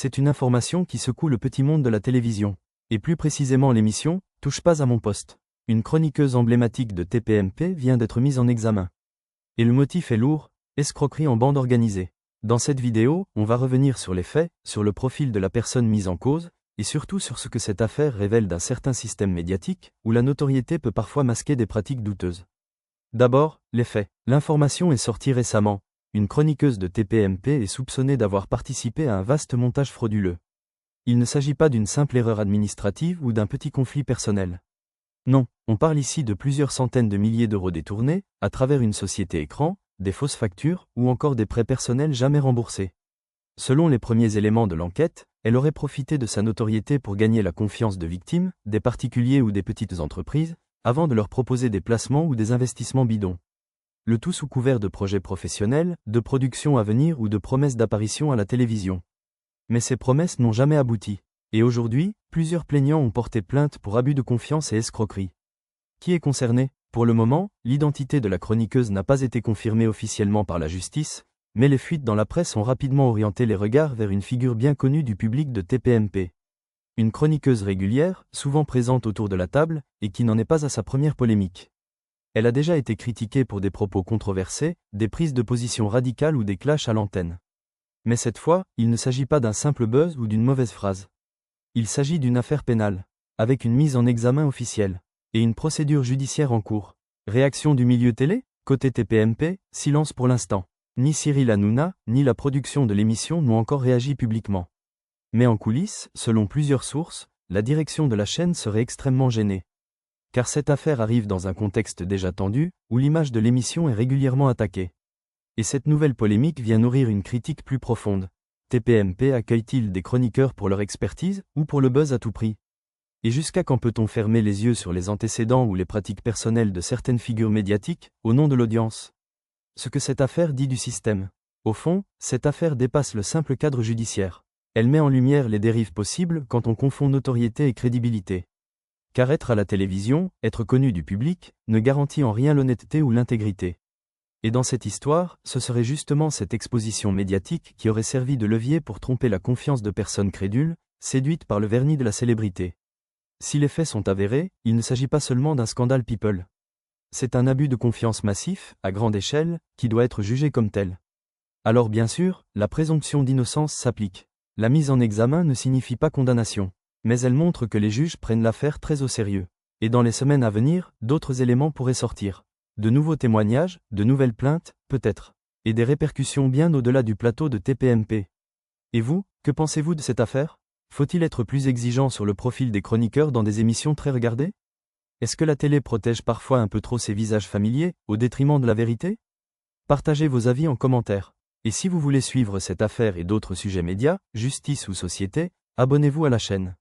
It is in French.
c'est une information qui secoue le petit monde de la télévision. Et plus précisément l'émission « Touche pas à mon poste ». Une chroniqueuse emblématique de TPMP vient d'être mise en examen. Et le motif est lourd, escroquerie en bande organisée. Dans cette vidéo, on va revenir sur les faits, sur le profil de la personne mise en cause, et surtout sur ce que cette affaire révèle d'un certain système médiatique, où la notoriété peut parfois masquer des pratiques douteuses. D'abord, les faits. L'information est sortie récemment. Une chroniqueuse de TPMP est soupçonnée d'avoir participé à un vaste montage frauduleux. Il ne s'agit pas d'une simple erreur administrative ou d'un petit conflit personnel. Non, on parle ici de plusieurs centaines de milliers d'euros détournés, à travers une société écran, des fausses factures ou encore des prêts personnels jamais remboursés. Selon les premiers éléments de l'enquête, elle aurait profité de sa notoriété pour gagner la confiance de victimes, des particuliers ou des petites entreprises, avant de leur proposer des placements ou des investissements bidons. Le tout sous couvert de projets professionnels, de productions à venir ou de promesses d'apparition à la télévision. Mais ces promesses n'ont jamais abouti. Et aujourd'hui, plusieurs plaignants ont porté plainte pour abus de confiance et escroquerie. Qui est concerné? Pour le moment, l'identité de la chroniqueuse n'a pas été confirmée officiellement par la justice, mais les fuites dans la presse ont rapidement orienté les regards vers une figure bien connue du public de TPMP. Une chroniqueuse régulière, souvent présente autour de la table, et qui n'en est pas à sa première polémique. Elle a déjà été critiquée pour des propos controversés, des prises de position radicales ou des clashs à l'antenne. Mais cette fois, il ne s'agit pas d'un simple buzz ou d'une mauvaise phrase. Il s'agit d'une affaire pénale, avec une mise en examen officielle, et une procédure judiciaire en cours. Réaction du milieu télé? Côté TPMP, silence pour l'instant. Ni Cyril Hanouna, ni la production de l'émission n'ont encore réagi publiquement. Mais en coulisses, selon plusieurs sources, la direction de la chaîne serait extrêmement gênée. Car cette affaire arrive dans un contexte déjà tendu, où l'image de l'émission est régulièrement attaquée. Et cette nouvelle polémique vient nourrir une critique plus profonde. TPMP accueille-t-il des chroniqueurs pour leur expertise, ou pour le buzz à tout prix? Et jusqu'à quand peut-on fermer les yeux sur les antécédents ou les pratiques personnelles de certaines figures médiatiques, au nom de l'audience? Ce que cette affaire dit du système. Au fond, cette affaire dépasse le simple cadre judiciaire. Elle met en lumière les dérives possibles quand on confond notoriété et crédibilité. Car être à la télévision, être connu du public, ne garantit en rien l'honnêteté ou l'intégrité. Et dans cette histoire, ce serait justement cette exposition médiatique qui aurait servi de levier pour tromper la confiance de personnes crédules, séduites par le vernis de la célébrité. Si les faits sont avérés, il ne s'agit pas seulement d'un scandale people. C'est un abus de confiance massif, à grande échelle, qui doit être jugé comme tel. Alors bien sûr, la présomption d'innocence s'applique. La mise en examen ne signifie pas condamnation, mais elle montre que les juges prennent l'affaire très au sérieux. Et dans les semaines à venir, d'autres éléments pourraient sortir. De nouveaux témoignages, de nouvelles plaintes, peut-être. Et des répercussions bien au-delà du plateau de TPMP. Et vous, que pensez-vous de cette affaire? Faut-il être plus exigeant sur le profil des chroniqueurs dans des émissions très regardées? Est-ce que la télé protège parfois un peu trop ses visages familiers, au détriment de la vérité? Partagez vos avis en commentaire. Et si vous voulez suivre cette affaire et d'autres sujets médias, justice ou société, abonnez-vous à la chaîne.